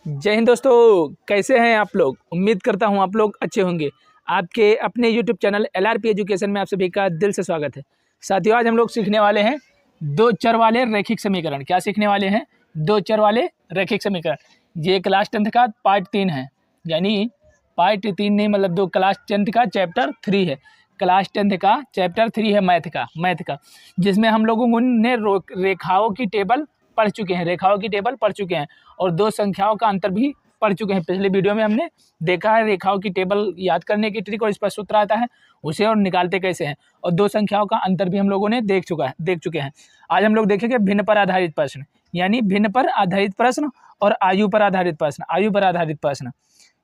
जय हिंद दोस्तों, कैसे हैं आप लोग। उम्मीद करता हूं आप लोग अच्छे होंगे। आपके अपने YouTube चैनल LRP एजुकेशन में आप सभी का दिल से स्वागत है। साथियों, आज हम लोग सीखने वाले हैं दो चर वाले रैखिक समीकरण। क्या सीखने वाले हैं? दो चर वाले रैखिक समीकरण। ये क्लास 10th का पार्ट 3 है, यानी पार्ट 3 नहीं, मतलब दो क्लास 10th का चैप्टर 3 है। क्लास 10th का चैप्टर 3 है मैथ का, जिसमें हम लोगों ने रेखाओं की टेबल पढ़ चुके हैं, रेखाओं की टेबल पढ़ चुके हैं और दो संख्याओं का अंतर भी पढ़ चुके हैं। पिछले वीडियो में हमने देखा है रेखाओं की टेबल याद करने की ट्रिक और इसका सूत्र आता है उसे और निकालते कैसे हैं, और दो संख्याओं का अंतर भी हम लोगों ने देख चुके हैं। आज हम लोग देखेंगे भिन्न पर आधारित प्रश्न, यानी भिन्न पर आधारित प्रश्न और आयु पर आधारित प्रश्न। आयु पर आधारित प्रश्न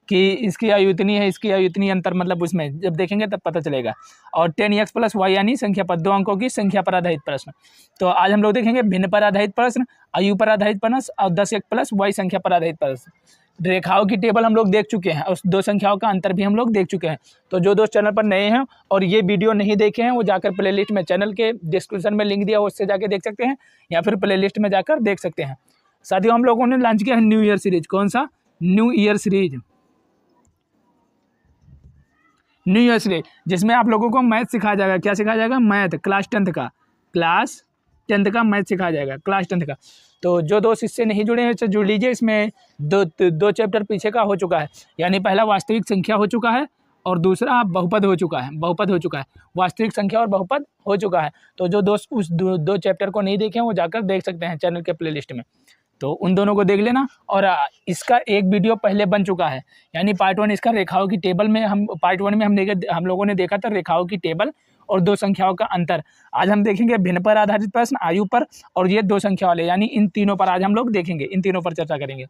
कि इसकी आयु इतनी है, इसकी आयु इतनी, अंतर मतलब उसमें जब देखेंगे तब पता चलेगा। और 10x + y यानी संख्या पर, दो अंकों की संख्या पर आधारित प्रश्न। तो आज हम लोग देखेंगे भिन्न पर आधारित प्रश्न, आयु पर आधारित प्रश्न और 10x + y संख्या पर आधारित प्रश्न। रेखाओं की टेबल हम लोग देख चुके हैं और दो संख्याओं का अंतर भी हम लोग देख चुके हैं। तो जो दोस्त चैनल पर नए हैं और ये वीडियो नहीं देखे हैं वो जाकर प्लेलिस्ट में, चैनल के डिस्क्रिप्शन में लिंक दिया उससे जाके देख सकते हैं, या फिर प्लेलिस्ट में जाकर देख सकते हैं। साथियों, हम लोगों ने लॉन्च किया है न्यू ईयर सीरीज। कौन सा? New year series, new year series, जिसमें आप लोगों को मैथ सिखाया जाएगा। क्या सिखाया जाएगा? मैथ, क्लास 10th का मैथ सिखाया जाएगा, क्लास 10th का। तो जो दोस्त इससे नहीं जुड़े हैं इससे जुड़ लीजिए। इसमें दो चैप्टर पीछे का हो चुका है, यानी पहला वास्तविक संख्या हो चुका है और दूसरा बहुपद हो चुका है, वास्तविक संख्या और बहुपद हो चुका है। तो जो दोस्त उस दो चैप्टर को नहीं देखे हैं वो जाकर देख सकते हैं चैनल के प्लेलिस्ट में, तो उन दोनों को देख लेना। और इसका एक वीडियो पहले बन चुका है, यानी पार्ट 1 इसका रेखाओं की टेबल में, पार्ट 1 में हम लोगों ने देखा था रेखाओं की टेबल और दो संख्याओं का अंतर। आज हम देखेंगे भिन्न पर आधारित प्रश्न, आयु पर, और ये दो संख्या वाले, यानी इन तीनों पर आज हम लोग देखेंगे, इन तीनों पर चर्चा करेंगे।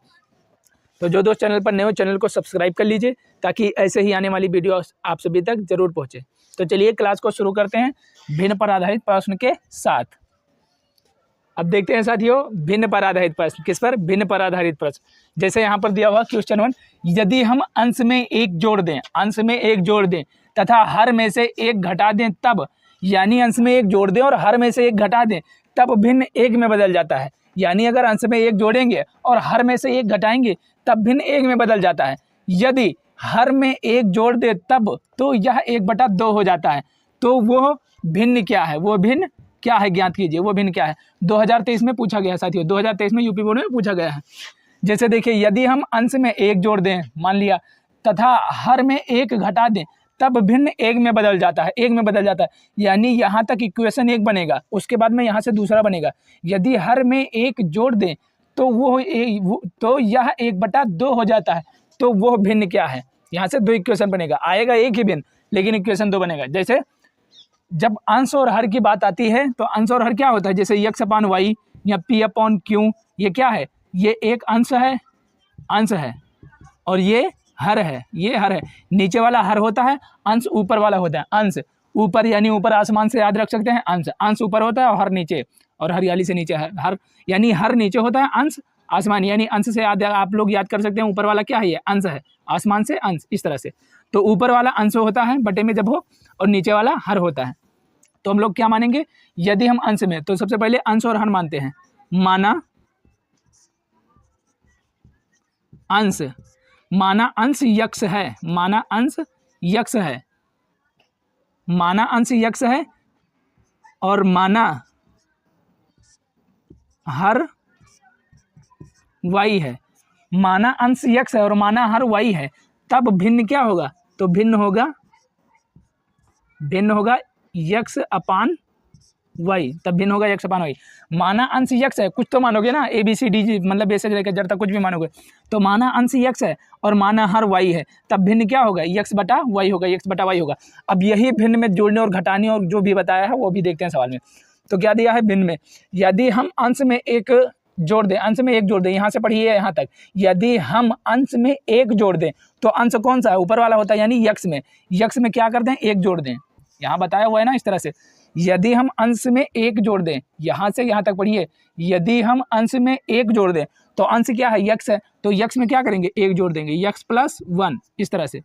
तो जो दोस्त चैनल पर नए हो चैनल को सब्सक्राइब कर लीजिए ताकि ऐसे ही आने वाली वीडियो आप सभी तक जरूर पहुँचे। तो चलिए क्लास को शुरू करते हैं भिन्न पर आधारित प्रश्न के साथ। अब देखते हैं साथियों भिन्न पर आधारित प्रश्न। किस पर? भिन्न पर आधारित प्रश्न। जैसे यहाँ पर दिया हुआ क्वेश्चन 1, यदि हम अंश में एक जोड़ दें तथा हर में से एक घटा दें तब, यानी अंश में एक जोड़ दें और हर में से एक घटा दें तब भिन्न एक में बदल जाता है। यानी अगर अंश में एक जोड़ेंगे और हर में से एक घटाएंगे तब भिन्न एक में बदल जाता है। यदि हर में एक जोड़ दे तब तो यह 1/2 हो जाता है। तो वो भिन्न क्या है? वो भिन्न क्या है ज्ञात कीजिए, वो भिन्न क्या है? 2023 में पूछा गया है साथियों, 2023 में यूपी बोर्ड में पूछा गया है। जैसे देखिए, यदि हम अंश में एक जोड़ दें मान लिया तथा हर में एक घटा दें तब भिन्न एक में बदल जाता है, यानी यहाँ तक इक्वेशन एक बनेगा, उसके बाद में यहाँ से दूसरा बनेगा। यदि हर में एक जोड़ दें तो यह 1/2 हो जाता है। तो वो भिन्न क्या है? यहाँ से दो इक्वेशन बनेगा, आएगा एक ही भिन्न लेकिन इक्वेशन दो बनेगा। जैसे जब अंश और हर की बात आती है तो अंश और हर क्या होता है? जैसे x/y या p/q, ये क्या है? ये एक अंश है और ये हर है, नीचे वाला हर होता है, अंश ऊपर वाला होता है। अंश ऊपर यानी ऊपर आसमान से याद रख सकते हैं, अंश ऊपर होता है और हर नीचे, और हरियाली से नीचे है हर, यानी हर नीचे होता है, अंश आसमान, यानी अंश से आप लोग याद कर सकते हैं ऊपर वाला क्या है? ये अंश है, आसमान से अंश, इस तरह से। तो ऊपर वाला अंश होता है बटे में जब हो, और नीचे वाला हर होता है। तो हम लोग क्या मानेंगे? यदि हम अंश में, तो सबसे पहले अंश और हर मानते हैं। माना अंश यक्ष है, माना अंश यक्ष है और माना हर y है। माना अंश यक्ष है और माना हर y है, तब भिन्न क्या होगा? तो भिन्न होगा x/y, तब भिन्न होगा x/y। माना अंश यक्ष है, कुछ तो मानोगे ना, ABCD मतलब ऐसे लेकर जब तक कुछ भी मानोगे। तो माना अंश यक्ष है और माना हर y है, तब भिन्न क्या होगा? x/y होगा। अब यही भिन्न में जोड़ने और घटाने और जो भी बताया है वो भी देखते हैं सवाल में। तो क्या दिया है भिन्न में? यदि हम अंश में एक जोड़ दें, यहाँ से पढ़िए यहाँ तक। यदि हम अंश में एक जोड़ दें तो अंश कौन सा है? ऊपर वाला होता है, यानी यक्ष में क्या कर दें? एक जोड़ दें। यहाँ बताया हुआ है ना इस तरह से। यदि हम अंश में एक जोड़ दें, यहाँ से यहाँ तक पढ़िए, यदि हम अंश में एक जोड़ दें तो अंश क्या है? यक्ष है, तो यक्ष में क्या करेंगे? एक जोड़ देंगे, x+1, इस तरह से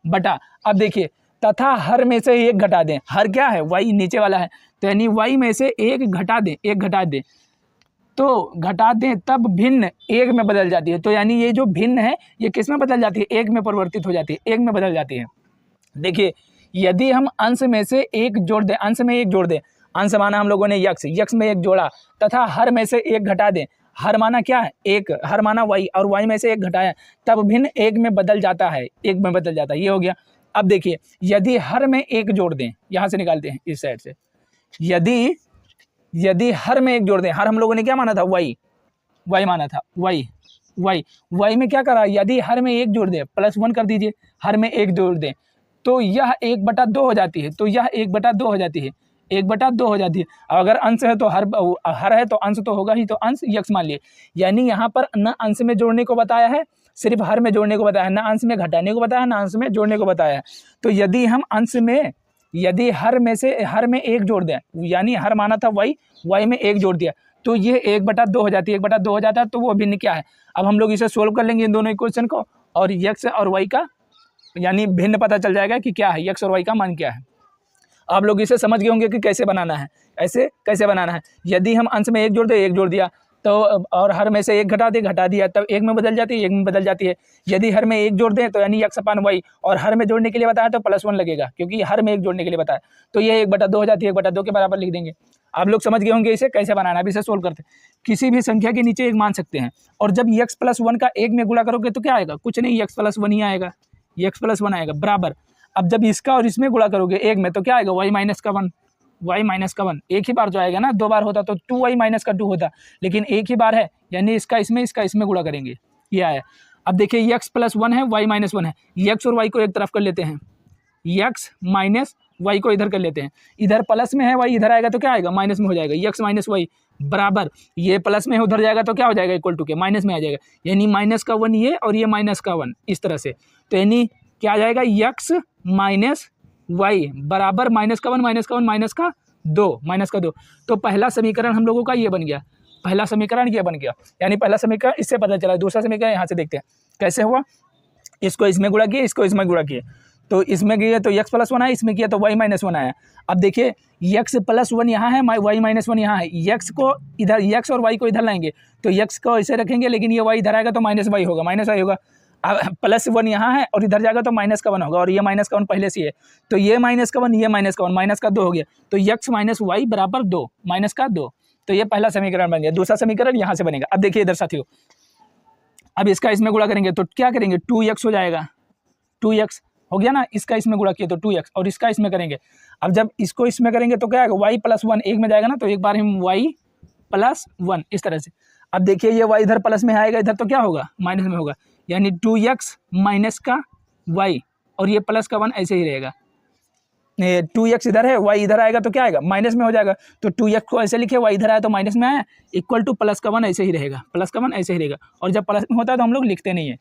बटा। अब देखिए, तथा हर में से एक घटा दें। हर क्या है? y नीचे वाला है, तो यानी y में से एक घटा दें, तो घटा दें तब भिन्न एक में बदल जाती है। तो यानी ये जो भिन्न है ये किस में बदल जाती है, एक में परिवर्तित हो जाती है, एक में बदल जाती है। देखिए यदि हम अंश में से एक जोड़ दें, अंश में एक जोड़ दें, अंश माना हम लोगों ने यक्स, यक्स में एक जोड़ा तथा हर में से एक घटा दें, हर माना क्या है एक, हर माना वाई और वाई में से एक घटाया तब भिन्न एक में बदल जाता है, एक में बदल जाता है। ये हो गया। अब देखिए यदि हर में एक जोड़ दें, यहाँ से निकालते हैं इस साइड से, यदि हर में एक जोड़ दें, हर हम लोगों ने क्या माना था वाई, वाई माना था वाई, वाई में क्या करा, यदि हर में एक जोड़ दें +1 कर दीजिए, हर में एक जोड़ दें तो यह 1/2 हो जाती है, तो यह 1/2 हो जाती है, 1/2 हो जाती है। अगर अंश है तो हर है तो अंश तो होगा ही, तो अंश यक्स मान लिए। यानी यहाँ पर न अंश में जोड़ने को बताया है, सिर्फ हर में जोड़ने को बताया है, ना अंश में घटाने को बताया है, ना अंश में जोड़ने को बताया है। तो यदि हम अंश में, यदि हर में एक जोड़ दें, यानी हर माना था वाई, वाई में एक जोड़ दिया तो ये 1/2 हो जाती है, 1/2 हो जाता है। तो वो भिन्न क्या है, अब हम लोग इसे सोल्व कर लेंगे इन दोनों इक्वेशन को, और यक्स और वाई का यानी भिन्न पता चल जाएगा कि क्या है, यक्स और वाई का मान क्या है। आप लोग इसे समझ गए होंगे कि कैसे बनाना है, ऐसे कैसे बनाना है। यदि हम अंश में एक जोड़ दे, एक जोड़ दिया तो, और हर में से एक घटा दिया तब एक में बदल जाती है, एक में बदल जाती है। यदि हर में एक जोड़ दें तो यानी x/y, और हर में जोड़ने के लिए बताया तो +1 लगेगा, क्योंकि हर में एक जोड़ने के लिए बताया, तो ये 1/2 हो जाती है, 1/2 के बराबर लिख देंगे। आप लोग समझ गए होंगे इसे कैसे बनाना है। अब इसे सोल्व करते हैं। किसी भी संख्या के नीचे एक मान सकते हैं, और जब x+1 का एक में गुणा करोगे तो क्या आएगा, कुछ नहीं, x+1 ही आएगा, x+1 आएगा बराबर। अब जब इसका और इसमें गुणा करोगे एक में तो क्या आएगा, y - 1, y - 1 एक ही बार जो आएगा ना, 2 बार होता तो 2y - 2 होता, लेकिन एक ही बार है, यानी इसका इसमें गुणा करेंगे, ये आया। अब देखिए x+1 है, y - 1 है, x और y को एक तरफ कर लेते हैं, x माइनस y को इधर कर लेते हैं, इधर प्लस में है y, इधर आएगा तो क्या आएगा, माइनस में हो जाएगा, x - y बराबर, ये प्लस में है उधर जाएगा तो क्या हो जाएगा, इक्वल टू के माइनस में आ जाएगा, यानी -1 ये और ये -1 इस तरह से। तो यानी क्या आ जाएगा, x - y बराबर -2 तो पहला समीकरण हम लोगों का ये बन गया, पहला समीकरण ये बन गया, यानी पहला समीकरण इससे पता चला। दूसरा समीकरण यहाँ से देखते हैं कैसे हुआ, इसको इसमें गुणा किए, इसको इसमें गुणा किए, तो इसमें किया तो x+1 आया, इसमें किया तो y - 1 आया। अब देखिए x+1 यहाँ है, y - 1 यहाँ है, x को इधर, x और y को इधर लाएंगे तो x को ऐसे रखेंगे, लेकिन ये y इधर आएगा तो -y होगा, अब +1 यहाँ है और इधर जाएगा तो -1 होगा, और ये -1 पहले से है, तो ये -1 ये -2 हो गया, तो x - y बराबर 2 -2। तो ये पहला समीकरण बन गया। दूसरा समीकरण यहाँ से बनेगा। अब देखिए इधर साथियों, अब इसका इसमें गुणा करेंगे तो क्या करेंगे, 2x हो जाएगा, 2x हो गया ना, इसका इसमें गुणा किया तो 2x, और इसका इसमें करेंगे। अब जब इसको इसमें करेंगे तो क्या आएगा, y+1 एक में जाएगा ना, तो एक बार हम y+1 इस तरह से। अब देखिए ये y इधर प्लस में आएगा, इधर तो क्या होगा, माइनस में होगा, यानी 2x माइनस का y, और ये प्लस का 1 ऐसे ही रहेगा। 2x इधर है, y इधर आएगा तो क्या आएगा, माइनस में हो जाएगा, तो 2x को ऐसे लिखे, y इधर आया तो माइनस में आया, इक्वल टू प्लस का 1 ऐसे ही रहेगा, प्लस का 1 ऐसे ही रहेगा। और जब प्लस में होता है तो हम लोग लिखते नहीं है,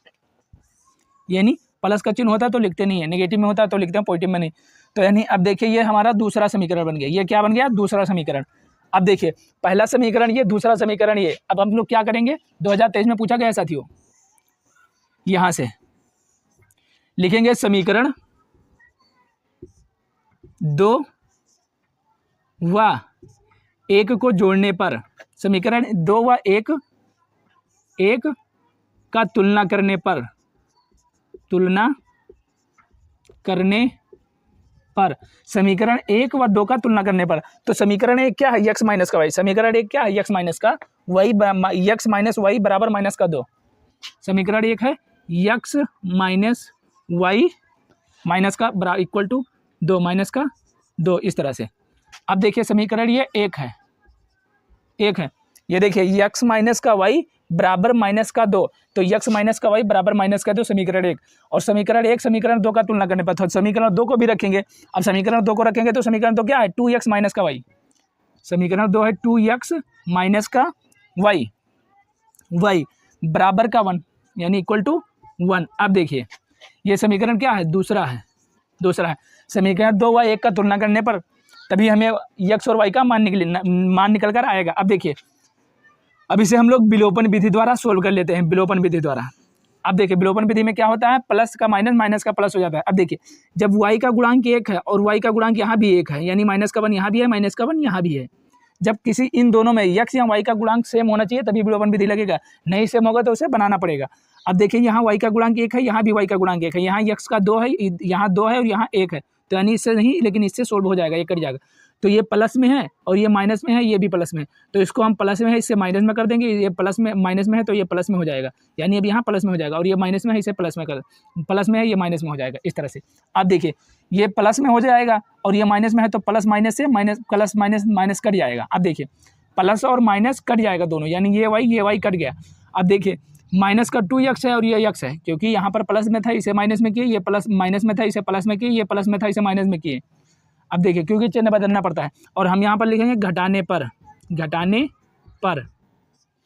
यानी प्लस का चिन्ह होता है तो लिखते नहीं है, नेगेटिव में होता है तो लिखते हैं, पॉजिटिव में नहीं। तो यानी अब देखिए ये हमारा दूसरा समीकरण बन गया। ये क्या बन गया, दूसरा समीकरण। अब देखिए पहला समीकरण ये, दूसरा समीकरण ये। अब हम लोग क्या करेंगे, 2023 में पूछा गया साथियों, यहाँ से लिखेंगे समीकरण 2 व 1 को जोड़ने पर, समीकरण 2 व 1 का तुलना करने पर समीकरण 1 व 2 का तुलना करने पर, तो समीकरण 1 क्या है, x माइनस का y, समीकरण 1 क्या है, x माइनस का y, x माइनस y बराबर -2। समीकरण 1 है x माइनस y माइनस का बराबर इक्वल टू 2 -2 इस तरह से। अब देखिए समीकरण ये 1 है, ये देखिए x माइनस का y बराबर -2, तो x माइनस का y बराबर -2 समीकरण 1। और समीकरण 1 समीकरण 2 का तुलना करने पर, तो समीकरण 2 को भी रखेंगे। अब समीकरण 2 को रखेंगे तो समीकरण 2 क्या है, 2x माइनस का y, समीकरण 2 है 2x माइनस का y बराबर का 1, यानी इक्वल टू 1। अब देखिए ये समीकरण क्या है, दूसरा है। समीकरण 2 व 1 का तुलना करने पर तभी हमें x और y का मान निकल कर आएगा। अब देखिए अब इसे हम लोग विलोपन विधि द्वारा सोल्व कर लेते हैं, विलोपन विधि द्वारा। अब देखिए विलोपन विधि में क्या होता है, प्लस का माइनस, माइनस का प्लस हो जाता है। अब देखिए जब y का गुणांक 1 है और y का गुणांक यहाँ भी 1 है, यानी -1 यहाँ भी है, -1 यहाँ भी है, जब किसी इन दोनों में x या y का गुणांक सेम होना चाहिए तभी विलोपन विधि लगेगा, नहीं सेम होगा तो उसे बनाना पड़ेगा। अब देखिए यहाँ y का गुणांक 1 है, यहाँ भी y का गुणांक 1 है, यहाँ x का 2 है, यहाँ 2 है और यहाँ 1 है, तो यानी इससे नहीं लेकिन इससे सोल्व हो जाएगा, ये कट जाएगा। तो ये प्लस में है और ये माइनस में है, ये भी प्लस में है, तो इसको हम प्लस में है इससे माइनस में कर देंगे, ये प्लस में माइनस में है तो ये प्लस में हो जाएगा, यानी अब यहाँ प्लस में हो जाएगा, और ये माइनस में है इसे प्लस में कर, प्लस में है ये माइनस में हो जाएगा, इस तरह से। अब देखिए ये प्लस में हो जाएगा और ये माइनस में है तो प्लस माइनस से minus plus minus minus cut जाएगा। अब देखिए प्लस और माइनस कट जाएगा दोनों, यानी ये वाई कट गया। अब देखिए माइनस का 2x है और ये x है, क्योंकि यहाँ पर प्लस में था इसे माइनस में किए, ये प्लस माइनस में था इसे प्लस में किए, ये प्लस में था इसे माइनस में किए। अब देखिए क्योंकि चिन्ह बदलना पड़ता है, और हम यहाँ पर लिखेंगे घटाने पर, घटाने पर।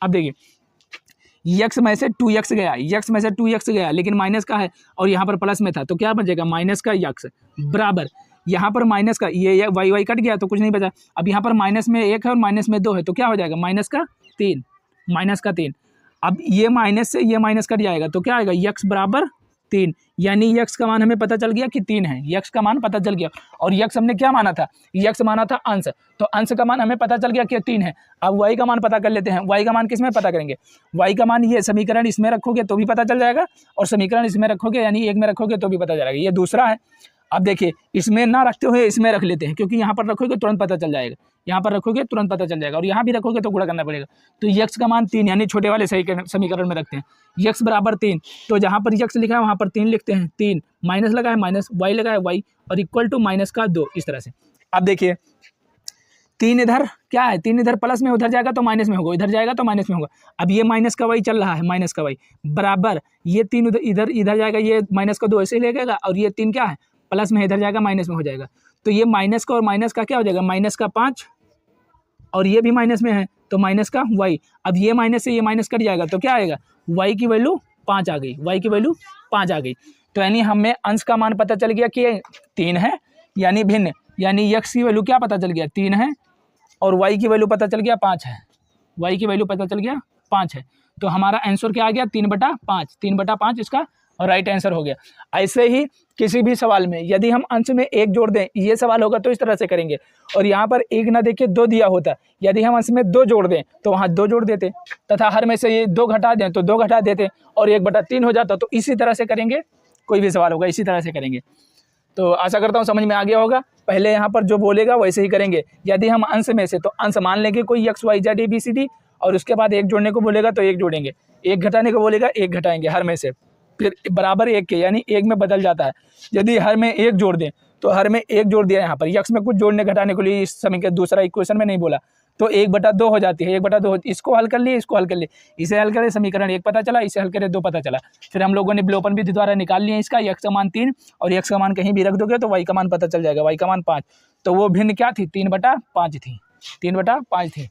अब देखिए x में से 2x गया, x में से 2x गया, लेकिन माइनस का है और यहाँ पर प्लस में था, तो क्या बचेगा माइनस का x बराबर यहाँ पर माइनस का ये वाई कट गया तो कुछ नहीं बचा। अब यहाँ पर माइनस में 1 है और माइनस में 2 है, तो क्या हो जाएगा माइनस का 3, माइनस का 3। अब ये माइनस से ये माइनस कट जाएगा तो क्या आएगा x बराबर 3, यानी x का मान हमें पता चल गया कि 3 है, x का मान पता चल गया। और x हमने क्या माना था, x माना था अंश, तो अंश का मान हमें पता चल गया कि 3 है। अब y का मान पता कर लेते हैं, y का मान किस में पता करेंगे, y का मान ये समीकरण इसमें रखोगे तो भी पता चल जाएगा, और समीकरण इसमें रखोगे यानी 1 में रखोगे तो भी पता चलेगा, ये दूसरा है। अब देखिए इसमें ना रखते हुए इसमें रख लेते हैं, क्योंकि यहाँ पर रखोगे तुरंत पता चल जाएगा, यहाँ पर रखोगे तुरंत पता चल जाएगा, और यहाँ भी रखोगे तो गुणा करना पड़ेगा। तो x का मान 3 यानी छोटे वाले सही समीकरण में रखते हैं, x बराबर 3, तो जहाँ पर x लिखा है वहाँ पर 3 लिखते हैं, 3 माइनस लगा है माइनस, y लगा है y, और इक्वल टू माइनस का 2, इस तरह से। अब देखिए 3 इधर क्या है, 3 इधर प्लस में, उधर जाएगा तो माइनस में होगा, इधर जाएगा तो माइनस में होगा। अब ये माइनस का y चल रहा है, माइनस का y बराबर ये 3 इधर जाएगा, ये माइनस का 2 ऐसे ही लगेगा, और ये 3 क्या है प्लस में, इधर जाएगा माइनस में हो जाएगा। तो ये माइनस का और माइनस का क्या हो जाएगा माइनस का 5, और ये भी माइनस में है तो माइनस का y। अब ये माइनस से ये माइनस कट जाएगा तो क्या आएगा y की वैल्यू 5 आ गई, y की वैल्यू 5 आ गई। तो यानी हमें अंश का मान पता चल गया कि 3 है, यानी भिन्न, यानी x की वैल्यू क्या पता चल गया 3 है, और y की वैल्यू पता चल गया 5 है, y की वैल्यू पता चल गया 5 है। तो हमारा आंसर क्या आ गया 3/5, 3/5 इसका राइट आंसर हो गया। ऐसे ही किसी भी सवाल में यदि हम अंश में 1 जोड़ दें, ये सवाल होगा तो इस तरह से करेंगे, और यहाँ पर 1 ना देके 2 दिया होता, यदि हम अंश में 2 जोड़ दें तो वहाँ 2 जोड़ देते, तथा हर में से ये 2 घटा दें तो 2 घटा देते, और 1/3 हो जाता। तो इसी तरह से करेंगे, कोई भी सवाल होगा इसी तरह से करेंगे। तो आशा करता हूँ समझ में आ गया होगा। पहले यहाँ पर जो बोलेगा वैसे ही करेंगे। यदि हम अंश में से, तो अंश मान लेंगे कोई x y z a b c d, और उसके बाद 1 जोड़ने को बोलेगा तो 1 जोड़ेंगे, 1 घटाने को बोलेगा 1 घटाएंगे हर में से, फिर बराबर 1 के, यानी 1 में बदल जाता है। यदि हर में 1 जोड़ दें तो हर में 1 जोड़ दिया, यहाँ पर x में कुछ जोड़ने घटाने के लिए इस समीकरण दूसरा इक्वेशन में नहीं बोला, तो 1/2 हो जाती है, 1/2 इसको हल कर लिए, इसको हल कर लिए, इसे हल करें समीकरण 1 पता चला, इसे हल करें 2 पता चला। फिर हम लोगों ने विलोपन विधि द्वारा निकाल लिया इसका, x का मान 3 और x का मान कहीं भी रख दोगे तो y का मान पता चल जाएगा, y का मान 5। तो वो भिन्न क्या थी 3/5 थी, 3/5 थी।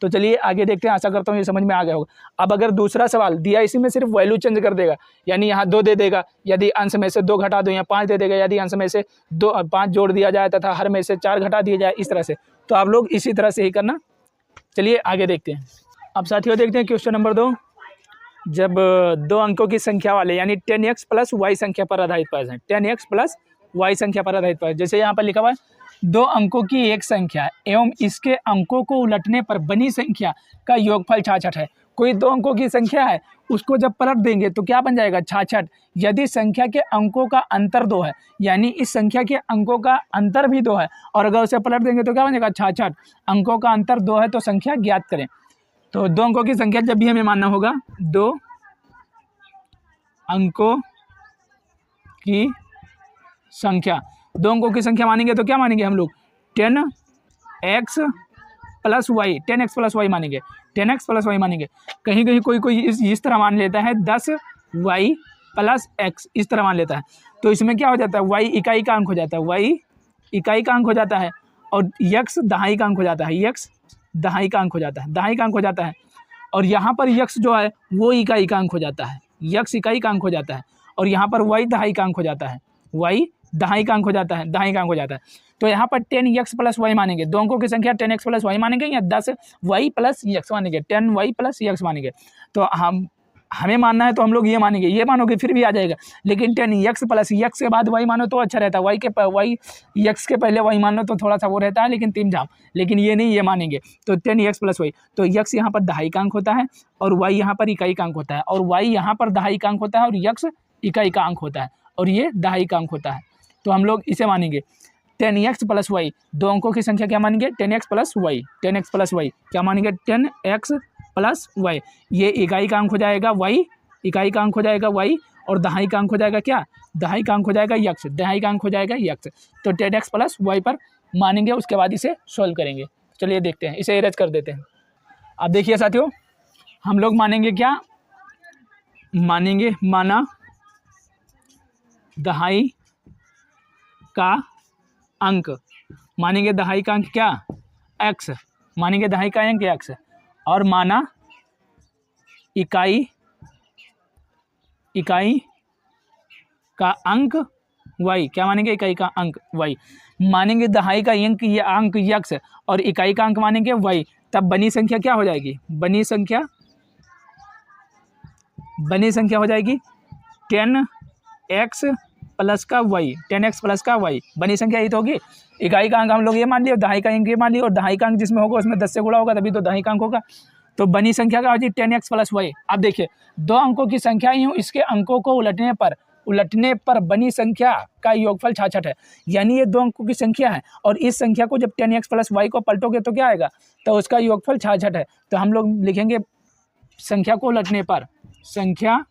तो चलिए आगे देखते हैं, आशा करता हूँ ये समझ में आ गया होगा। अब अगर दूसरा सवाल दिया, इसी में सिर्फ वैल्यू चेंज कर देगा, यानी यहाँ 2 दे देगा, यदि अंश में से 2 घटा दो, यहाँ 5 दे देगा, यदि अंश में से 5 जोड़ दिया जाए तथा हर में से 4 घटा दिया जाए, इस तरह से। तो आप लोग इसी तरह से ही करना। चलिए आगे देखते हैं। अब साथियों देखते हैं क्वेश्चन नंबर 2। जब 2 अंकों की संख्या वाले यानी 10x प्लस y संख्या पर आधारित प्रश्न है, 10x प्लस y संख्या पर आधारित प्रश्न, जैसे यहाँ पर लिखा हुआ है 2 अंकों की एक संख्या एवं इसके अंकों को उलटने पर बनी संख्या का योगफल 66 है। कोई 2 अंकों की संख्या है, उसको जब पलट देंगे तो क्या बन जाएगा 66। यदि संख्या के अंकों का अंतर 2 है, यानी इस संख्या के अंकों का अंतर भी 2 है, और अगर उसे पलट देंगे तो क्या बनेगा 66। अंकों का अंतर 2 है तो संख्या ज्ञात करें। तो 2 अंकों की संख्या जब भी हमें मानना होगा, 2 अंकों की संख्या, 2 अंकों की संख्या मानेंगे तो क्या मानेंगे हम लोग 10x plus Y, 10x plus Y मानेंगे, 10x प्लस वाई मानेंगे। कहीं कहीं कोई इस तरह मान लेता है 10y प्लस x, इस तरह मान लेता है। तो इसमें क्या हो जाता है y इकाई का अंक हो जाता है, y इकाई का अंक हो जाता है, और x दहाई का अंक हो जाता है, x दहाई का अंक हो जाता है, दहाई का अंक हो जाता है। और यहाँ पर x जो है वो इकाई का अंक हो जाता है, x इकाई का अंक हो जाता है, और यहाँ पर y दहाई का अंक हो जाता है, y दहाई का अंक हो जाता है, दहाई का अंक हो जाता है। तो यहाँ पर 10x प्लस वाई मानेंगे, 2 अंकों की संख्या 10x प्लस वाई मानेंगे या 10y प्लस x मानेंगे, 10y प्लस x मानेंगे। तो हमें मानना है तो हम लोग ये मानेंगे, ये मानोगे फिर भी आ जाएगा। लेकिन 10x प्लस x के बाद y मानो तो अच्छा रहता है, x के पहले y मानो तो थोड़ा सा वो रहता है, लेकिन 3 झाम, लेकिन ये नहीं, ये मानेंगे। तो 10x प्लस y, तो x यहाँ पर दहाई अंक होता है और y यहाँ पर इकाई का अंक होता है, और y यहाँ पर दहाई अंक होता है और x इकाई का अंक होता है, और ये दहाई का अंक होता है। तो हम लोग इसे मानेंगे 10x प्लस y, दो अंकों की संख्या क्या मानेंगे 10x plus y, 10x plus y क्या मानेंगे 10x प्लस y, ये इकाई का अंक हो जाएगा y, इकाई का अंक हो जाएगा y, और दहाई का अंक हो जाएगा क्या, दहाई का अंक हो जाएगा x, दहाई का अंक हो जाएगा x। तो 10x प्लस y पर मानेंगे, उसके बाद इसे सॉल्व करेंगे। चलिए देखते हैं, इसे इरेज कर देते हैं। अब देखिए साथियों, हम लोग मानेंगे क्या, मानेंगे माना दहाई का अंक, मानेंगे दहाई का अंक क्या x, मानेंगे दहाई का अंक x, और माना इकाई का अंक y, क्या मानेंगे इकाई का अंक y, मानेंगे दहाई का अंक ये अंक x और इकाई का अंक मानेंगे y। तब बनी संख्या क्या हो जाएगी, बनी संख्या हो जाएगी 10x प्लस का y, 10x प्लस का y, बनी संख्या यही तो होगी। इकाई का अंक हम लोग ये मान लिया, दहाई का अंक ये मान लिया, और दहाई का अंक जिसमें होगा उसमें 10 से गुणा होगा, तभी तो दहाई का अंक होगा। तो बनी संख्या क्या होगी 10x प्लस y। अब देखिए, दो अंकों की संख्या ही हूँ, इसके अंकों को उलटने पर बनी संख्या का योगफल 66 है, यानी ये दो अंकों की संख्या है, और इस संख्या को जब 10x प्लस y को पलटोगे तो क्या आएगा, तो उसका योगफल 66 है। तो हम लोग लिखेंगे संख्या को उलटने पर, संख्या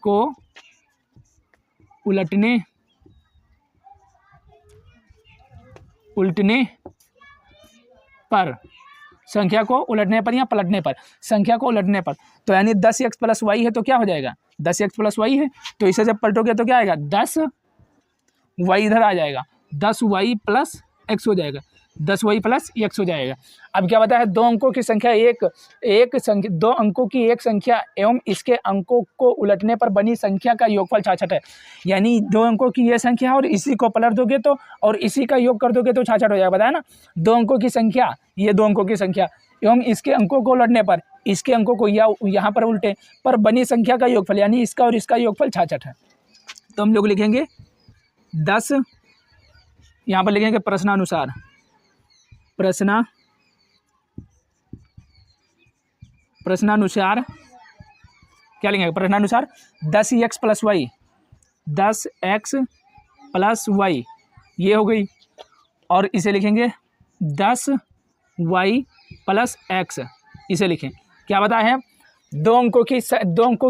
को उलटने पर, संख्या को उलटने पर या पलटने पर, संख्या को उलटने पर, तो यानी 10x प्लस वाई है तो क्या हो जाएगा 10x प्लस वाई है, तो इसे जब पलटोगे तो क्या आएगा 10y इधर आ जाएगा, 10y प्लस x हो जाएगा, 10y प्लस x हो जाएगा। अब क्या बताया, दो अंकों की संख्या दो अंकों की एक संख्या एवं इसके अंकों को उलटने पर बनी संख्या का योगफल 66 है, यानी दो अंकों की ये संख्या और इसी को पलट दोगे तो और इसी का योग कर दोगे तो 66 हो जाएगा, बताया ना। दो अंकों की संख्या, ये दो अंकों की संख्या एवं इसके अंकों को उलटने पर, इसके अंकों को यहाँ पर उल्टे पर बनी संख्या का योगफल, यानी इसका और इसका योगफल 66 है। तो हम लोग लिखेंगे 10, यहाँ पर लिखेंगे प्रश्नानुसार, प्रश्नानुसार क्या लिखेंगे, प्रश्नानुसार 10x plus Y, 10x plus Y ये हो गई, और इसे लिखेंगे 10y प्लस x, इसे लिखें। क्या बताया है, दो अंकों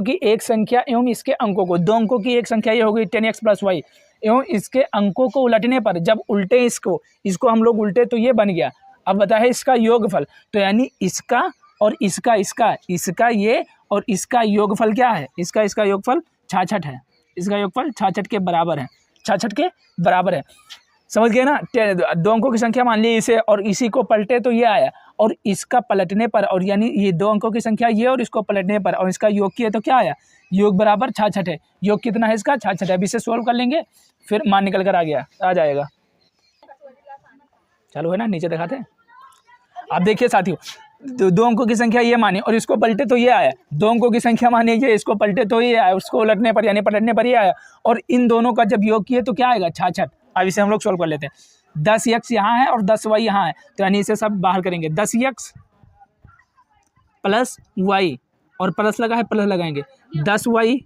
की एक संख्या एवं इसके अंकों को, दो अंकों की एक संख्या ये हो गई 10x प्लस वाई एवं इसके अंकों को उलटने पर, जब उल्टे इसको हम लोग उल्टे तो ये बन गया। अब बताया इसका योगफल, तो यानी इसका और इसका ये और इसका योगफल क्या है, इसका योगफल 66 है, इसका योगफल 66 के बराबर है, 66 के बराबर है। समझ गए ना, दो अंकों की संख्या मान ली इसे और इसी को पलटे तो ये आया, और इसका पलटने पर, और यानी ये दो अंकों की संख्या ये और इसको पलटने पर और इसका योग किया तो क्या आया, योग बराबर 66 है। योग कितना है इसका 66 है। अब इसे सोल्व कर लेंगे, फिर मान निकल कर आ जाएगा। चालू है ना, नीचे दिखाते हैं। अब देखिए साथियों, दो अंकों की संख्या ये माने और इसको पलटे तो ये आया, दो अंकों की संख्या माने ये, इसको पलटे तो ये आया, उसको उलटने पर यानी पलटने पर ये आया, और इन दोनों का जब योग किए तो क्या आएगा 66। अब इसे हम लोग सोल्व कर लेते हैं। 10x यहाँ है और 10y यहाँ है, तो यानी इसे सब बाहर करेंगे। 10x प्लस y, और प्लस लगा है प्लस लगाएंगे, 10y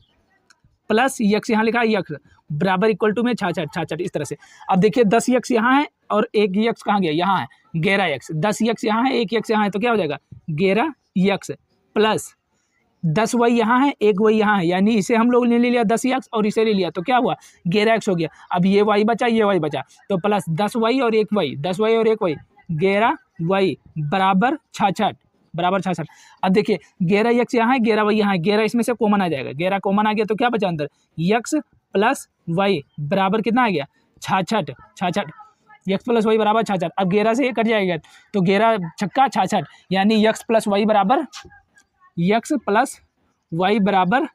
प्लस x यहाँ लिखा है x बराबर इक्वल टू में 66 इस तरह से। अब देखिए 10x यहाँ है और एक x कहाँ गया, यहाँ है 11x, 10x यहाँ है, एक x यहाँ है, तो क्या हो जाएगा 11x प्लस 10y यहाँ है, एक y यहाँ है, यानी इसे हम लोग ले लिया 10x और इसे ले लिया तो क्या हुआ 11x हो गया। अब ये y बचा, ये y बचा, तो प्लस 10y और एक y, 10y और एक y 11y बराबर 66। अब देखिए 11x यहाँ है, 11y यहाँ है, 11 इसमें से कॉमन आ जाएगा, 11 कॉमन आ गया तो क्या बचा अंदर x प्लस y बराबर कितना आ गया 66, x प्लस वाई बराबर 66। अब 11 से ये कट जाएगा तो 11 छक्का 66, यानी x प्लस वाई बराबर 6, x प्लस वाई बराबर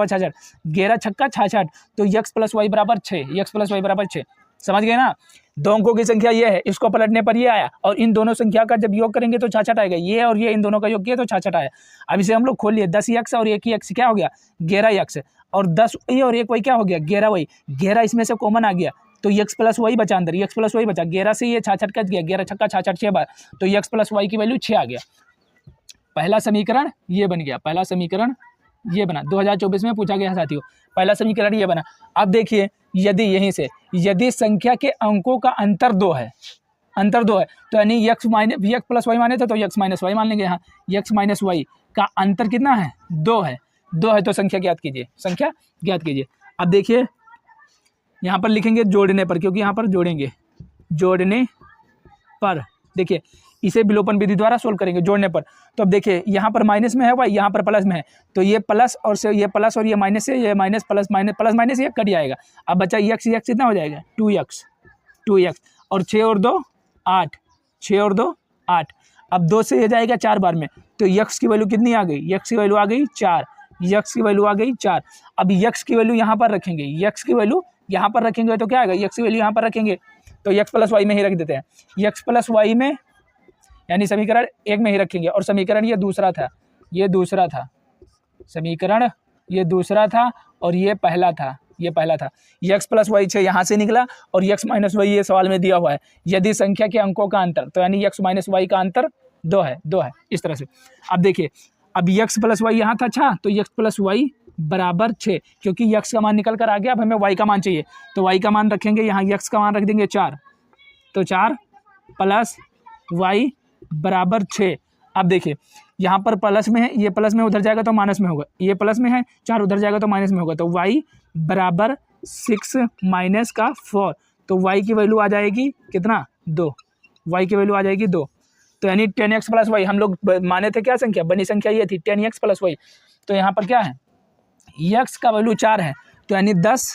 66, 11 छक्का 66, तो x प्लस वाई बराबर 6, x प्लस वाई बराबर 6। समझ गए ना। दो अंकों की संख्या ये है, इसको पलटने पर ये आया, और इन दोनों संख्या का जब योग करेंगे तो 66 आएगा। ये और ये इन दोनों का योग किया तो 66 आया। अब इसे हम लोग खोल लिए, 10x और 1x क्या हो गया 11x, और 10 और 1 y क्या हो गया 11y। 11 इसमें से कॉमन आ गया तो x प्लस वाई बचा अंदर, x प्लस वाई बचा। 11 से ये 66 कट गया, 11 छक्का 66 6 बार, तो x प्लस वाई की वैल्यू 6 आ गया। पहला समीकरण ये बन गया, पहला समीकरण ये बना। 2024 में पूछा गया साथियों, पहला समीकरण ये बना। अब देखिए, यदि यहीं से यदि संख्या के अंकों का अंतर 2 है, अंतर 2 है, तो यानी x प्लस वाई माने थे तो x माइनस वाई मान लेंगे। यहाँ x माइनस वाई का अंतर कितना है 2 है, 2 है, तो संख्या ज्ञात कीजिए, संख्या ज्ञात कीजिए। अब देखिए यहाँ पर लिखेंगे जोड़ने पर, क्योंकि यहाँ पर जोड़ेंगे, जोड़ने पर देखिए इसे विलोपन विधि द्वारा सोल्व करेंगे जोड़ने पर। तो अब देखिए यहाँ पर माइनस में है वाई, यहाँ पर प्लस में है, तो ये प्लस और से ये प्लस और ये माइनस से ये माइनस प्लस माइनस ये कट जाएगा। अब बचा x कितना हो जाएगा 2x और 6 और 2 8, 6 और 2 8। अब 2 से ये जाएगा 4 बार में, तो x की वैल्यू कितनी आ गई, x की वैल्यू आ गई 4, x की वैल्यू आ गई 4। अब x की वैल्यू यहाँ पर रखेंगे, x की वैल्यू यहाँ पर रखेंगे तो क्या आएगा, x की वैल्यू यहाँ पर रखेंगे तो x प्लस वाई में ही रख देते हैं, x प्लस वाई में, यानी समीकरण 1 में ही रखेंगे। और समीकरण ये दूसरा था, ये दूसरा था, समीकरण ये दूसरा था और ये पहला था, ये पहला था। x प्लस वाई 6 यहाँ से निकला और x माइनस वाई ये सवाल में दिया हुआ है। यदि संख्या के अंकों का अंतर, तो यानी x माइनस वाई का अंतर 2 है, 2 है, इस तरह से। अब देखिए, अब x प्लस वाई यहाँ था, अच्छा, तो x प्लस वाई बराबर 6, क्योंकि x का मान निकल कर आ गया। अब हमें y का मान चाहिए, तो y का मान रखेंगे यहाँ, x का मान रख देंगे 4, तो 4 प्लस वाई बराबर 6। अब देखिए यहाँ पर प्लस में है, ये प्लस में उधर जाएगा तो माइनस में होगा, ये प्लस में है 4 उधर जाएगा तो माइनस में होगा, तो y बराबर 6 माइनस का 4, तो y की वैल्यू आ जाएगी कितना 2, y की वैल्यू आ जाएगी 2। तो यानी 10x प्लस वाई, हम लोग माने थे क्या संख्या, बनी संख्या ये थी 10x प्लस वाई, तो यहाँ पर क्या है x का वैल्यू 4 है, तो यानी 10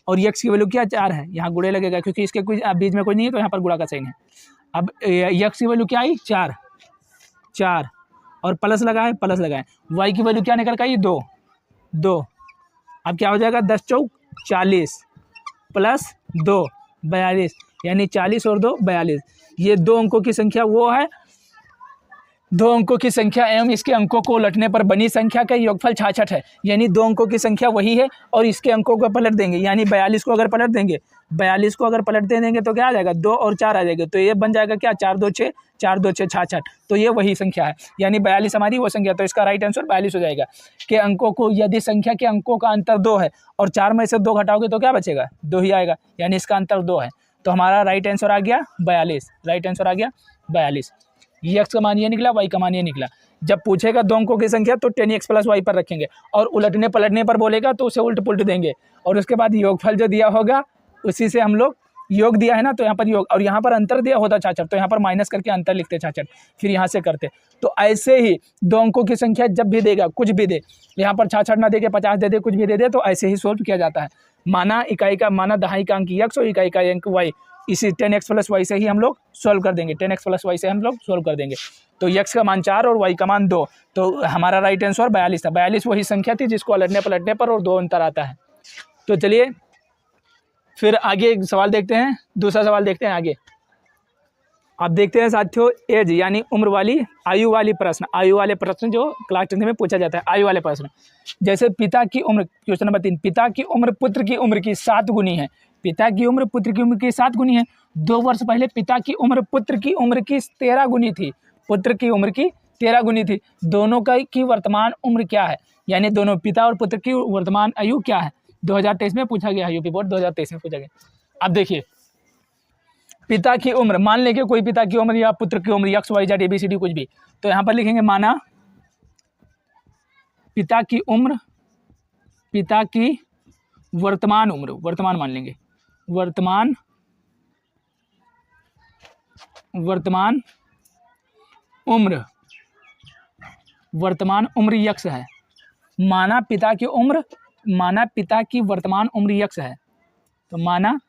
और x की वैल्यू क्या 4 है, यहाँ गुणे लगेगा क्योंकि इसके कुछ बीच में कुछ नहीं है, तो यहाँ पर गुणा का साइन है। अब x की वैल्यू क्या आई 4 और प्लस लगाए, प्लस लगाए, y की वैल्यू क्या निकल कर आई 2। अब क्या हो जाएगा 10 चौक 40 प्लस 2 42, यानी 40 और 2 42। ये 2 अंकों की संख्या वो है, 2 अंकों की संख्या एवं इसके अंकों को उलटने पर बनी संख्या का योगफल 66 है। यानी 2 अंकों की संख्या वही है और इसके अंकों को पलट देंगे, यानी 42 को अगर पलट देंगे, 42 को अगर पलट देंगे तो क्या आ जाएगा 2 और 4 आ जाएगा, तो ये बन जाएगा क्या 4 2 6 66, तो ये वही संख्या है, यानी 42 हमारी वो संख्या। तो इसका राइट आंसर 42 हो जाएगा। कि अंकों को, यदि संख्या के अंकों का अंतर 2 है और 4 में से 2 घटाओगे तो क्या बचेगा 2 ही आएगा, यानी इसका अंतर 2 है। तो हमारा राइट आंसर आ गया 42, राइट आंसर आ गया 42। ये x का मान ये निकला, y का मान ये निकला। जब पूछेगा 2 अंकों की संख्या तो 10x प्लस वाई पर रखेंगे, और उलटने पलटने पर बोलेगा तो उसे उल्ट पुल्ट देंगे, और उसके बाद योगफल जो दिया होगा उसी से हम लोग योग दिया है ना, तो यहाँ पर योग, और यहाँ पर अंतर दिया होता 66, तो यहाँ पर माइनस करके अंतर लिखते 66, फिर यहाँ से करते। तो ऐसे ही 2 अंकों की संख्या जब भी देगा, कुछ भी दे, यहाँ पर 66 ना दे के 50 दे दे, कुछ भी दे दे, तो ऐसे ही सोल्व किया जाता है। माना इकाई का, माना दहाई का अंक x और इकाई का अंक y, इसी 10x प्लस वाई से ही हम लोग सोल्व कर देंगे, 10x प्लस वाई से हम लोग सोल्व कर देंगे। तो x का मान 4 और y का मान 2, तो हमारा राइट आंसर 42 था। 42 वही संख्या थी जिसको उलटने पलटने पर और 2 अंतर आता है। तो चलिए फिर आगे एक सवाल देखते हैं, दूसरा सवाल देखते हैं आगे। आप देखते हैं साथियों, एज यानी उम्र वाली, आयु वाली प्रश्न, आयु वाले प्रश्न जो क्लास 10 में पूछा जाता है, आयु वाले प्रश्न। जैसे पिता की उम्र, क्वेश्चन नंबर 3, पिता की उम्र पुत्र की उम्र की 7 गुनी है। पिता की उम्र पुत्र की उम्र की 7 गुनी है। 2 वर्ष पहले पिता की उम्र पुत्र की उम्र की 13 गुनी थी, पुत्र की उम्र की 13 गुनी थी। दोनों की वर्तमान उम्र क्या है, यानी दोनों पिता और पुत्र की वर्तमान आयु क्या है। 2023 में पूछा गया, यूपी बोर्ड 2023 में पूछा गया। अब देखिए पिता की उम्र, मान लेंगे कोई पिता की उम्र या पुत्र की उम्र x y z ABCD कुछ भी, तो यहाँ पर लिखेंगे माना पिता की उम्र, पिता की वर्तमान उम्र, वर्तमान मान लेंगे, वर्तमान उम्र, वर्तमान उम्र x है। माना पिता की उम्र, माना पिता की वर्तमान उम्र x है, तो माना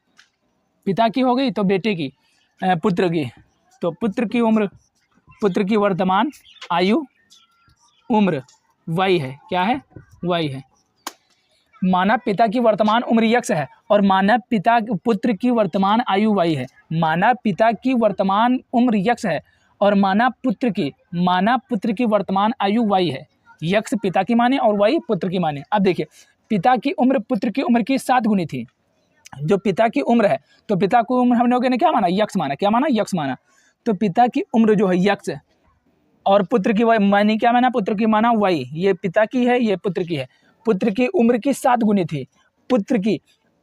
पिता की हो गई तो बेटे की, पुत्र की, तो पुत्र की उम्र, पुत्र की वर्तमान आयु उम्र y है, क्या है y है। माना पिता की वर्तमान उम्र x है और मानव पिता पुत्र की वर्तमान आयु y है। मानव पिता की वर्तमान उम्र x है और मानव पुत्र की वर्तमान आयु y है। x पिता की माने और y पुत्र की माने। अब देखिए, पिता की उम्र पुत्र की उम्र की 7 गुनी थी। जो पिता की उम्र है, तो पिता की उम्र हम लोगों ने क्या माना, यक्स माना। क्या माना, यक्स माना। तो पिता की उम्र जो है यक्स और पुत्र की वाई मानी क्या माना, पुत्र की माना वाई। ये पिता की है, ये पुत्र की है। पुत्र की उम्र की 7 गुनी थी।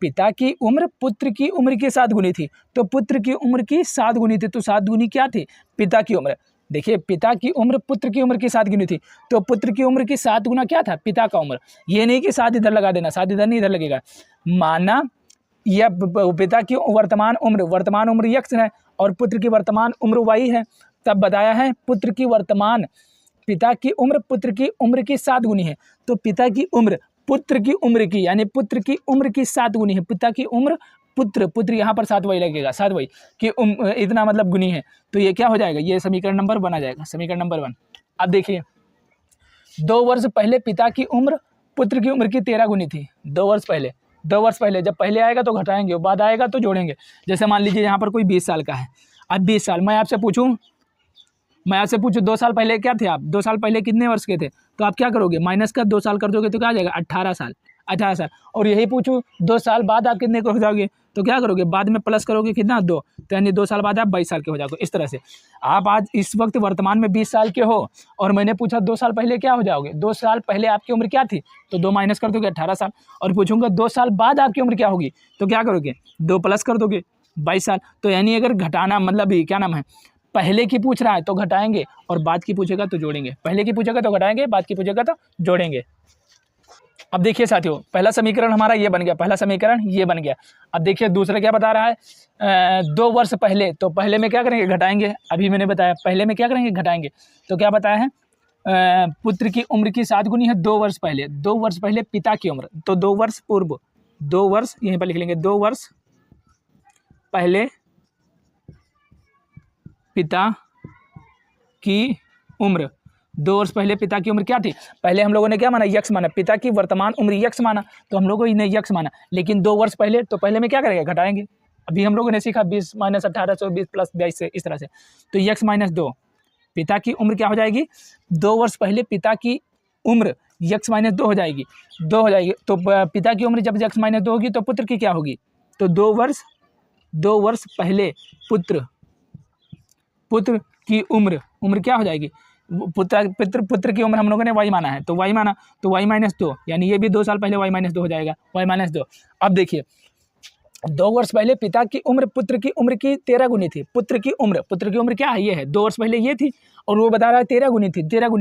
पिता की उम्र पुत्र की उम्र की 7 गुनी थी। तो पुत्र की उम्र की 7 गुनी थी, तो 7 गुनी क्या थी, पिता की उम्र। देखिए, पिता की उम्र पुत्र की उम्र की 7 गुनी थी, तो पुत्र की उम्र की 7 गुना क्या था, पिता का उम्र। ये नहीं कि 7 इधर लगा देना, 7 इधर नहीं, इधर लगेगा। माना यह पिता की वर्तमान उम्र यक्स है और पुत्र की वर्तमान उम्र वाई है। तब बताया है पिता की उम्र पुत्र की उम्र की 7 गुनी है। तो पिता की उम्र पुत्र की उम्र की, यानी पुत्र की उम्र की 7 गुनी है। पिता की उम्र पुत्र यहाँ पर 7 वही लगेगा, 7 वही कि इतना मतलब गुनी है। तो ये क्या हो जाएगा, ये समीकरण नंबर 1 आ जाएगा, समीकरण नंबर 1। अब देखिए, 2 वर्ष पहले पिता की उम्र पुत्र की उम्र की 13 गुनी थी। 2 वर्ष पहले, जब पहले आएगा तो घटाएंगे, बाद आएगा तो जोड़ेंगे। जैसे मान लीजिए यहाँ पर कोई 20 साल का है। अब 20 साल, मैं आपसे पूछूं 2 साल पहले क्या थे आप, 2 साल पहले कितने वर्ष के थे, तो आप क्या करोगे, माइनस का 2 साल कर दोगे तो क्या आ जाएगा, 18 साल। और यही पूछूं 2 साल बाद आप कितने को हो जाओगे, तो क्या करोगे, बाद में प्लस करोगे कितना, 2, तो यानी 2 साल बाद आप 22 साल के हो जाओगे। इस तरह से आप आज इस वक्त वर्तमान में 20 साल के हो और मैंने पूछा 2 साल पहले क्या हो जाओगे, 2 साल पहले आपकी उम्र क्या थी, तो 2 माइनस कर दोगे 18 साल। और पूछूंगा 2 साल बाद आपकी उम्र क्या होगी, तो क्या करोगे, 2 प्लस कर दोगे 22 साल। तो यानी अगर घटाना मतलब क्या नाम है, पहले की पूछ रहा है तो घटाएंगे और बाद की पूछेगा तो जोड़ेंगे। पहले की पूछेगा तो घटाएंगे, बाद की पूछेगा तो जोड़ेंगे। अब देखिए साथियों, पहला समीकरण हमारा ये बन गया, पहला समीकरण ये बन गया। अब देखिए दूसरा क्या बता रहा है, 2 वर्ष पहले, तो पहले में क्या करेंगे, घटाएंगे। अभी मैंने बताया पहले में क्या करेंगे, घटाएंगे। तो क्या बताया है, पुत्र की उम्र की 7 गुनी है 2 वर्ष पहले। 2 वर्ष पहले पिता की उम्र, तो 2 वर्ष पूर्व, 2 वर्ष यहीं पर लिख लेंगे, 2 वर्ष पहले पिता की उम्र। 2 वर्ष पहले पिता की उम्र क्या थी, पहले हम लोगों ने क्या माना, यक्स माना। पिता की वर्तमान उम्र यक्स माना, तो हम लोगों ने यक्स माना। लेकिन 2 वर्ष पहले, तो पहले में क्या करेंगे, घटाएंगे। अभी हम लोगों ने सीखा 20 माइनस 18 तो 20 प्लस 22 से, इस तरह से। तो यक्स माइनस 2, पिता की उम्र क्या हो जाएगी, 2 वर्ष पहले पिता की उम्र यक्स माइनस 2 हो जाएगी, 2 हो जाएगी। तो पिता की उम्र जब यक्स माइनस 2 होगी तो पुत्र की क्या होगी, तो 2 वर्ष पहले पुत्र की उम्र क्या हो जाएगी, पुत्र की उम्र हम लोगों ने y माना है, तो y माना, तो y माइनस 2, यानी ये भी 2 साल पहले y माइनस 2 हो जाएगा, y माइनस 2। अब देखिए 2 वर्ष पहले पिता की उम्र पुत्र की उम्र की 13 गुनी थी। पुत्र की उम्र क्या है, ये है, 2 वर्ष पहले ये थी और वो बता रहा है 13 गुनी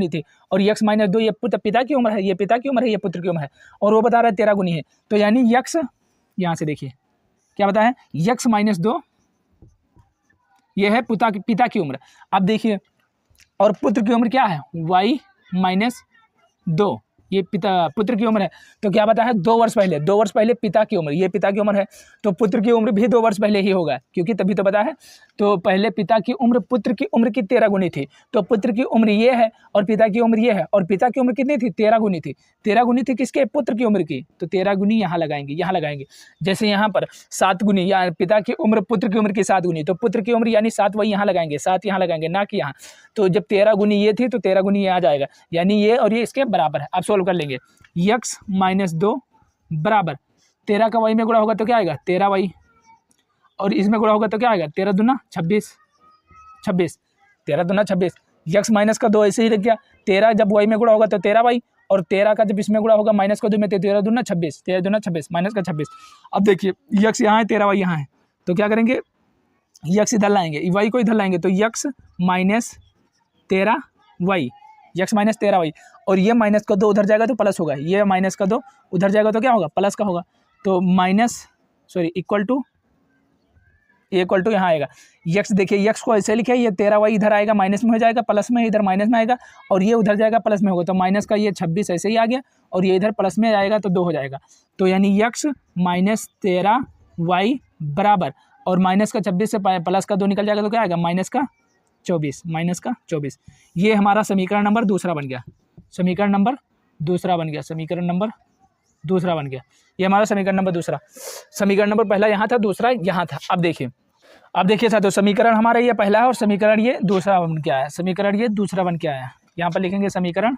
थी। और यक्स माइनस 2 ये पिता की उम्र है, ये पिता की उम्र है, ये पुत्र की उम्र है, और वो बता रहा है 13 गुनी है। तो यानी यक्स, यहाँ से देखिए क्या बताया है, यक्स माइनस 2 ये है पिता की उम्र। अब देखिए, और पुत्र की उम्र क्या है, y माइनस 2, ये पुत्र की उम्र है। तो क्या बता है, 2 वर्ष पहले पिता की उम्र, ये पिता की उम्र है, तो पुत्र की उम्र भी 2 वर्ष पहले ही होगा, क्योंकि तभी तो पता है। तो पहले पिता की उम्र पुत्र की उम्र की 13 गुनी थी, तो पुत्र की उम्र ये है और पिता की उम्र ये है, और पिता की उम्र कितनी थी, 13 गुनी थी। 13 गुनी थी किसके, पुत्र की उम्र की, तो 13 गुनी यहाँ लगाएंगे। जैसे यहाँ पर 7 गुनी, या पिता की उम्र पुत्र की उम्र की 7 गुनी, तो पुत्र की उम्र यानी 7 वही यहाँ लगाएंगे, 7 यहाँ लगाएंगे, ना कि यहाँ। तो जब 13 गुनी ये थी तो 13 गुनी यहाँ जाएगा, यानी ये और ये इसके बराबर है। आप सोल्व कर लेंगे, यक्स माइनस 2 बराबर 13 का y में गुणा होगा तो क्या आएगा, 13y, और इसमें गुणा होगा तो क्या आएगा, 13 दूना 26, 13 दूना 26। यक्स माइनस का 2 ऐसे ही रख गया, 13 जब y में गुणा होगा तो 13y, और 13 का जब इसमें गुणा होगा माइनस का 2 में, 13 दूना 26, 13 दूना 26 माइनस का 26। अब देखिए यक्स यहाँ है, 13y यहाँ है, तो क्या करेंगे, यक्स इधर लाएंगे, y को इधर लाएंगे, तो x minus 13y, x minus 13y, और ये माइनस का 2 उधर जाएगा तो प्लस होगा, ये माइनस का 2 उधर जाएगा तो क्या होगा, प्लस का होगा। तो इक्वल टू यहाँ आएगा यक्स। देखिए यक्स को ऐसे लिखे, ये 13y इधर आएगा माइनस में हो जाएगा, प्लस में इधर माइनस में आएगा, और ये उधर जाएगा प्लस में होगा, तो माइनस का ये 26 ऐसे ही आ गया, और ये इधर प्लस में आएगा तो 2 हो जाएगा। तो यानी यक्स माइनस 13y बराबर, और माइनस का 26 से प्लस का 2 निकल जाएगा तो क्या आएगा, माइनस का 24। ये हमारा समीकरण नंबर दूसरा बन गया, समीकरण नंबर दूसरा बन गया। ये हमारा समीकरण नंबर दूसरा। समीकरण नंबर पहला यहाँ था, दूसरा यहाँ था। अब देखिए साथियों, समीकरण हमारा ये पहला है और समीकरण ये दूसरा बन के आया, समीकरण ये दूसरा बन के आया। यहाँ पर लिखेंगे समीकरण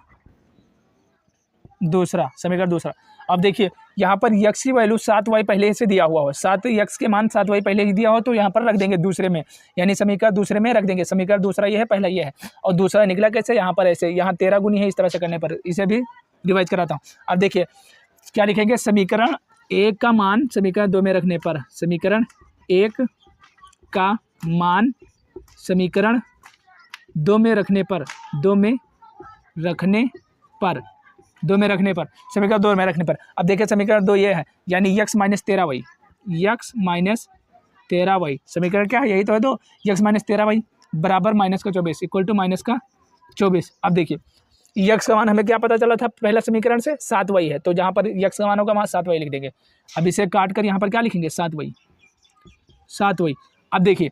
दूसरा, समीकरण दूसरा। अब देखिए यहाँ पर यक्स की वैल्यू 7y पहले से दिया हुआ हो, 7 यक्स के मान 7y पहले ही दिया हो, तो यहाँ पर रख देंगे दूसरे में, यानी समीकरण दूसरे में रख देंगे। समीकरण दूसरा ये है, पहला ये है, और दूसरा निकला कैसे, यहाँ पर ऐसे, यहाँ 13 गुनी है, इस तरह से करने पर। इसे भी रिवाइज कराता हूँ। अब देखिए क्या लिखेंगे, समीकरण 1 का मान समीकरण 2 में रखने पर, समीकरण 1 का मान समीकरण 2 में रखने पर, 2 में रखने पर, 2 में रखने पर, समीकरण 2 में रखने पर। अब देखिए समीकरण 2 ये है, यानी x minus 13y, x minus 13y, समीकरण क्या है, यही तो है, 2 यक्स माइनस 13y बराबर माइनस का 24 इक्वल टू माइनस का 24। अब देखिए यक्स का मान हमें क्या पता चला था पहला समीकरण से, 7y है, तो जहाँ पर यक्स का मान होगा वहाँ 7y लिख देंगे। अब इसे काट कर यहाँ पर क्या लिखेंगे, 7y, 7y। अब देखिए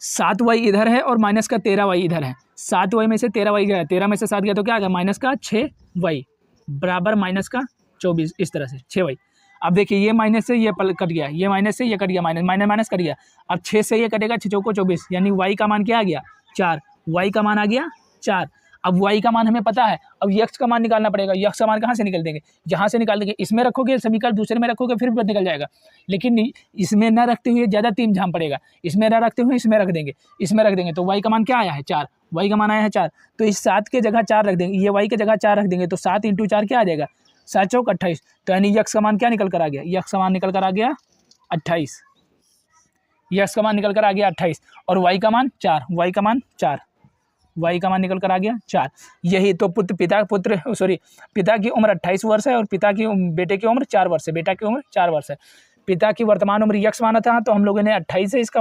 7y इधर है और माइनस का 13y इधर है, 7y में से 13y गया, 13 में से 7 गया, तो क्या आ गया, माइनस का 6y बराबर माइनस का 24, इस तरह से 6y। अब देखिए ये माइनस से ये कट गया, ये माइनस से ये कट गया, माइनस माइनस माइनस कट गया। अब 6 से ये कटेगा, 6 चौको 24, यानी y का मान क्या आ गया, 4, y का मान आ गया 4। अब y का मान हमें पता है, अब यक्स का मान निकालना पड़ेगा। यक्स का मान कहाँ से निकल देंगे, यहाँ से निकाल देंगे, इसमें रखोगे समीकरण दूसरे में रखोगे फिर निकल जाएगा, लेकिन इसमें न रखते हुए ज़्यादा तीन झाम पड़ेगा, इसमें न रखते हुए इसमें रख देंगे, इसमें रख देंगे, तो y का मान क्या आया है, 4, y का मान आया है 4, तो इस 7 के जगह 4 रख देंगे, ये y के जगह 4 रख देंगे, तो 7 × 4 क्या आ जाएगा, 7 चौक 28, तो यानी यक्स का मान क्या निकल कर आ गया, यक्स का मान निकल कर आ गया 28, यक्स का मान निकल कर आ गया 28, और y का मान 4, y का मान 4, y का मान निकल कर आ गया 4। यही तो पिता की उम्र 28 वर्ष है और बेटे की उम्र 4 वर्ष है, बेटा की उम्र 4 वर्ष है। पिता की वर्तमान उम्र यक्स माना था, तो हम लोगों ने 28 है इसका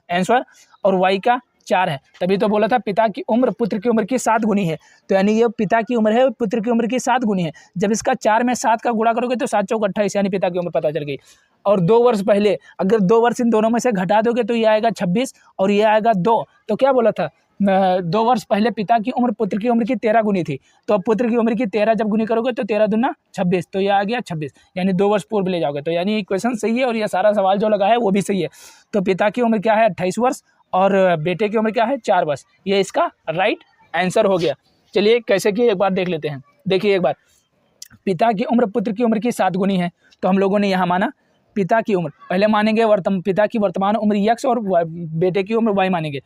आंसर, और y का 4 है, तभी तो बोला था पिता की उम्र पुत्र की उम्र की 7 गुनी है, तो यानी ये पिता की उम्र है पुत्र की उम्र की 7 गुनी है। जब इसका 4 में 7 का गुणा करोगे तो 7 चौक 28, यानी पिता की उम्र पता चल गई। और 2 वर्ष पहले, अगर 2 वर्ष इन दोनों में से घटा दोगे तो ये आएगा 26 और ये आएगा 2, तो क्या बोला था, 2 वर्ष पहले पिता की उम्र पुत्र की उम्र की 13 गुनी थी, तो अब पुत्र की उम्र की 13 जब गुनी करोगे तो 13 दूना 26, तो ये आ गया 26, यानी 2 वर्ष पूर्व ले जाओगे, तो यानी क्वेश्चन सही है और ये सारा सवाल जो लगा है वो भी सही है। तो पिता की उम्र क्या है 28 वर्ष और बेटे की उम्र क्या है 4 वर्ष, ये इसका राइट आंसर हो गया। चलिए कैसे कि एक बार देख लेते हैं। देखिए एक बार, पिता की उम्र पुत्र की उम्र की 7 गुनी है, तो हम लोगों ने यहाँ माना पिता की उम्र, पहले मानेंगे पिता की वर्तमान उम्र यक्स और बेटे की उम्र वाई मानेंगे,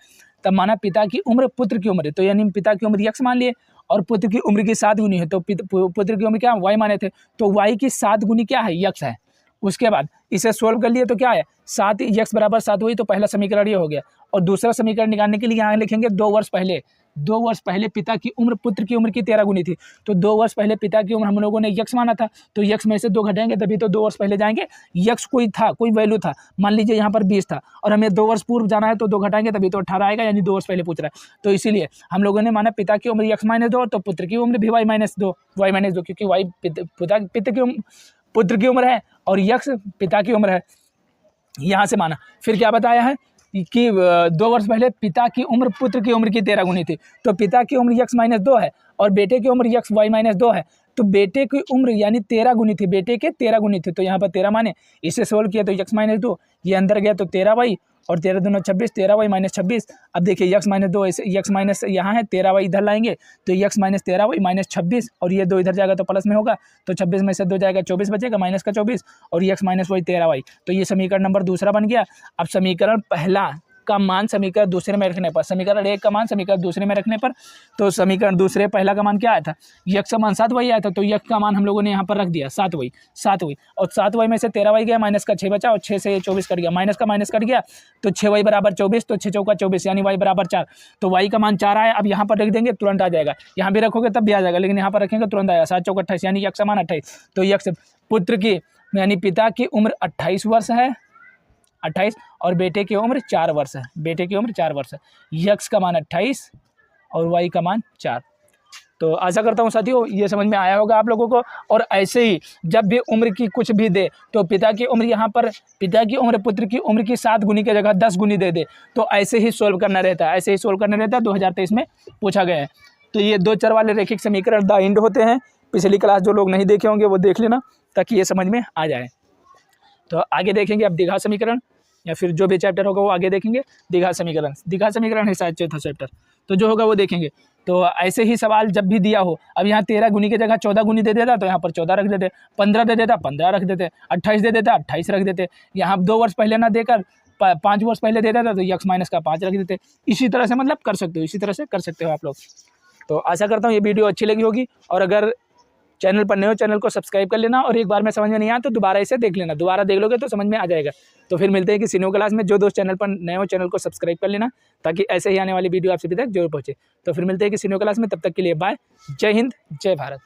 तब माना पिता की उम्र पुत्र की उम्र है, तो यानी पिता की उम्र यक्स मान लिए और पुत्र की उम्र की 7 गुनी है, तो पुत्र की उम्र क्या वाई माने थे, तो वाई की 7 गुनी क्या है, यक्स है। उसके बाद इसे सोल्व कर लिए तो क्या है, 7 यक्स बराबर 7 हुई, तो पहला समीकरण ये हो गया। और दूसरा समीकरण निकालने के लिए यहाँ लिखेंगे 2 वर्ष पहले पिता की उम्र पुत्र की उम्र की 13 गुनी थी, तो 2 वर्ष पहले पिता की उम्र हम लोगों ने यक्स माना था, तो यक्स में से 2 घटाएंगे तभी तो 2 वर्ष पहले जाएंगे। यक्स कोई वैल्यू था, मान लीजिए यहाँ पर 20 था और हमें 2 वर्ष पूर्व जाना है, तो 2 घटाएंगे तभी तो 18 आएगा, यानी 2 वर्ष पहले पूछ रहा है, तो इसीलिए हम लोगों ने माना पिता की उम्र यक्स -2 तो पुत्र की उम्र भी वाई -2, क्योंकि वाई पुत्र की उम्र है और यक्स पिता की उम्र है, यहाँ से माना। फिर क्या बताया है कि 2 वर्ष पहले पिता की उम्र पुत्र की उम्र की 13 गुनी थी, तो पिता की उम्र यक्स -2 है और बेटे की उम्र यक्स वाई -2 है, तो बेटे की उम्र यानी 13 गुनी थी, बेटे के 13 गुनी थी, तो यहाँ पर 13 माने, इसे सोल्व किया तो यक्स -2 ये अंदर गया तो 13 वाई और 13 दूना 26, 13 वाई -26। अब देखिए यक्स -2 यक्स माइनस यहाँ है, 13 वाई इधर लाएंगे तो यक्स -13 वाई -26 और ये 2 इधर जाएगा तो प्लस में होगा, तो 26 में से 2 जाएगा 24 बचेगा, माइनस का 24 और यक्स -वाई 13 वाई, तो ये समीकरण नंबर दूसरा बन गया। अब समीकरण पहला का मान समीकरण दूसरे में रखने पर, समीकरण 1 का मान समीकरण दूसरे में रखने पर, तो समीकरण दूसरे पहला का मान क्या आया था, यक्स का मान 7 वाई आया था, तो यक्स का मान हम लोगों ने यहाँ पर रख दिया 7 वाई और 7 वाई में से 13 वाई गया, माइनस का 6 बचा और 6 से 24 कट गया, माइनस का माइनस कट गया, तो 6 वाई बराबर 24, तो 6 चौका 24 यानी वाई बराबर 4, तो वाई का मान 4 आया। अब यहाँ पर रख देंगे तुरंत आ जाएगा, यहाँ भी रखोगे तब भी आ जाएगा, लेकिन यहाँ पर रखेंगे तुरंत आएगा, 7 चौका 28 यानी यक्स का मान 28, तो यक्स पुत्र की यानी पिता की उम्र 28 वर्ष है, 28 और बेटे की उम्र 4 वर्ष है, बेटे की उम्र 4 वर्ष है, यक्स का मान 28 और वाई का मान 4। तो आशा करता हूँ साथियों ये समझ में आया होगा आप लोगों को। और ऐसे ही जब भी उम्र की कुछ भी दे तो पिता की उम्र यहाँ पर पिता की उम्र पुत्र की उम्र की 7 गुनी की जगह 10 गुनी दे दे, तो ऐसे ही सोल्व करना रहता है, ऐसे ही सोल्व करना रहता है। 2023 में पूछा गया है। तो ये 2 चर वाले रैखिक समीकरण द एंड होते हैं। पिछली क्लास जो लोग नहीं देखे होंगे वो देख लेना, ताकि ये समझ में आ जाए। तो आगे देखेंगे अब द्विघात समीकरण, या फिर जो भी चैप्टर होगा वो आगे देखेंगे। द्विघात समीकरण है शायद चौथा चैप्टर, तो जो होगा वो देखेंगे। तो ऐसे ही सवाल जब भी दिया हो, अब यहाँ 13 गुनी की जगह 14 गुनी दे देता तो यहाँ पर 14 रख देते, 15 दे देता 15 रख देते, 28 दे देता 28 रख देते, यहाँ 2 वर्ष पहले ना देकर 5 वर्ष पहले दे देता तो x माइनस का 5 रख देते। इसी तरह से मतलब कर सकते हो, इसी तरह से कर सकते हो आप लोग। तो आशा करता हूँ ये वीडियो अच्छी लगी होगी, और अगर चैनल पर नए हो चैनल को सब्सक्राइब कर लेना, और एक बार में समझ में नहीं आया तो दोबारा इसे देख लेना, दोबारा देख लोगे तो समझ में आ जाएगा। तो फिर मिलते हैं कि सीनियर क्लास में। जो दोस्त चैनल पर नए हो चैनल को सब्सक्राइब कर लेना, ताकि ऐसे ही आने वाली वीडियो आप सभी तक जरूर पहुंचे। तो फिर मिलते हैं कि सीनियर क्लास में, तब तक के लिए बाय, जय हिंद, जय भारत।